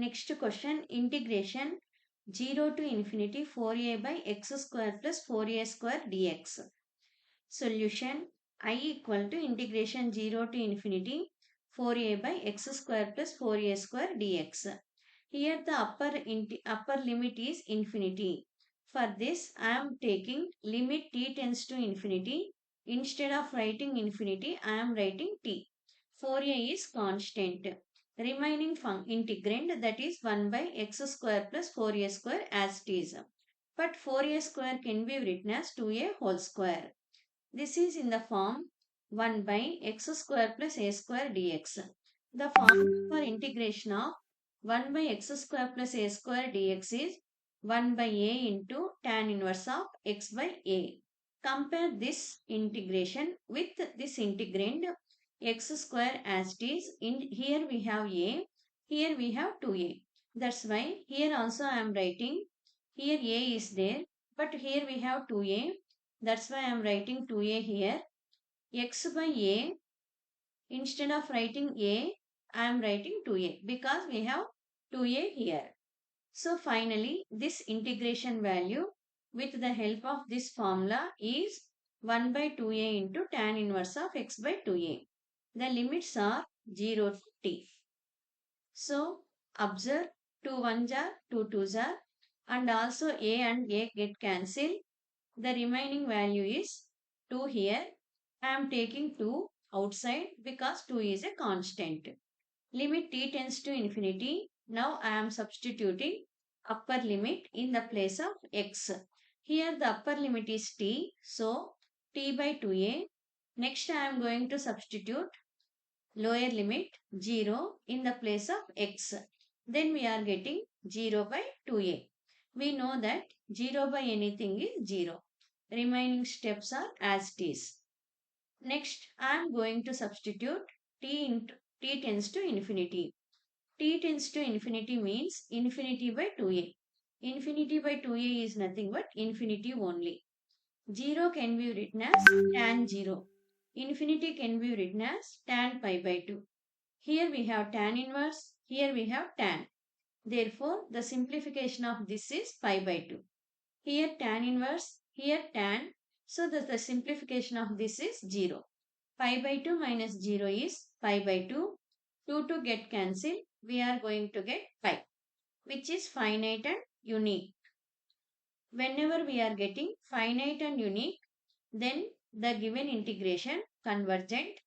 Next question, integration 0 to infinity 4a by x square plus 4a square dx. Solution, I equal to integration 0 to infinity 4a by x square plus 4a square dx. Here the upper limit is infinity. For this I am taking limit t tends to infinity. Instead of writing infinity I am writing t. 4a is constant. Remaining integrand, that is 1 by x square plus 4a square as it is. But 4a square can be written as 2a whole square. This is in the form 1 by x square plus a square dx. The formula for integration of 1 by x square plus a square dx is 1 by a into tan inverse of x by a. Compare this integration with this integrand x square as it is. Here we have a, here we have 2a. That's why here also I am writing, here a is there, but here we have 2a. That's why I am writing 2a here. X by a, instead of writing a, I am writing 2a because we have 2a here. So finally, this integration value with the help of this formula is 1 by 2a into tan inverse of x by 2a. The limits are 0 to t. So observe 2 1s are 2 2s are, and also a and a get cancelled. The remaining value is 2 here. I am taking 2 outside because 2 is a constant. Limit t tends to infinity. Now I am substituting upper limit in the place of x. Here the upper limit is t. So t by 2a. Next I am going to substitute lower limit 0 in the place of x. Then we are getting 0 by 2a. We know that 0 by anything is 0. Remaining steps are as it is. Next, I am going to substitute t tends to infinity. T tends to infinity means infinity by 2a. Infinity by 2a is nothing but infinity only. 0 can be written as tan 0. Infinity can be written as tan pi by 2. Here we have tan inverse, here we have tan. Therefore, the simplification of this is pi by 2. Here tan inverse, here tan. So the simplification of this is 0. Pi by 2 minus 0 is pi by 2. 2 to get cancelled, we are going to get pi, which is finite and unique. Whenever we are getting finite and unique, then the given integration convergent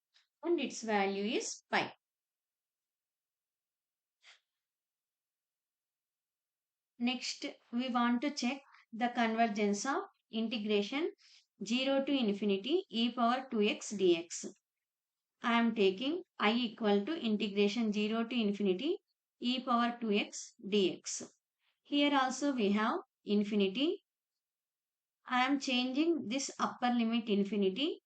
and its value is pi. Next, we want to check the convergence of integration 0 to infinity e power 2x dx. I am taking I equal to integration 0 to infinity e power 2x dx. Here also we have infinity. I am changing this upper limit infinity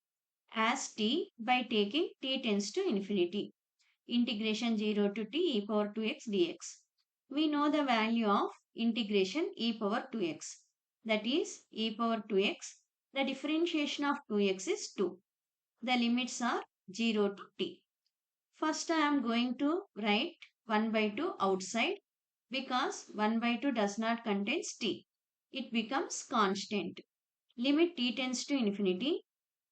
as t by taking t tends to infinity. Integration 0 to t e power 2x dx. We know the value of integration e power 2x. That is e power 2x. The differentiation of 2x is 2. The limits are 0 to t. First I am going to write 1 by 2 outside because 1 by 2 does not contain t. It becomes constant. Limit t tends to infinity.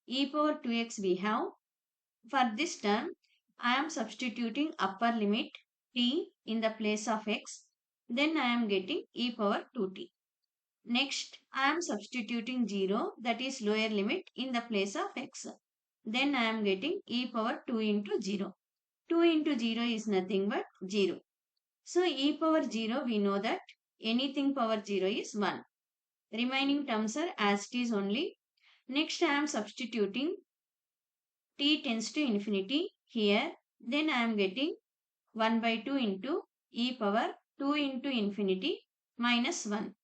E power 2x we have. For this term, I am substituting upper limit t in the place of x. Then I am getting e power 2t. Next, I am substituting 0, that is lower limit, in the place of x. Then I am getting e power 2 into 0. 2 into 0 is nothing but 0. So e power 0, we know that anything power 0 is 1. Remaining terms are as it is only. Next I am substituting t tends to infinity here. Then I am getting 1 by 2 into e power 2 into infinity minus 1.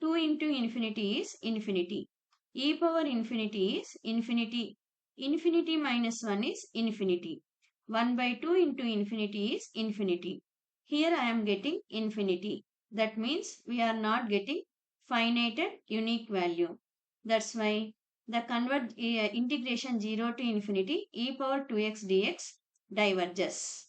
2 into infinity is infinity. E power infinity is infinity. Infinity minus 1 is infinity. 1 by 2 into infinity is infinity. Here I am getting infinity. That means we are not getting finite and unique value. That's why the integration 0 to infinity e power 2x dx diverges.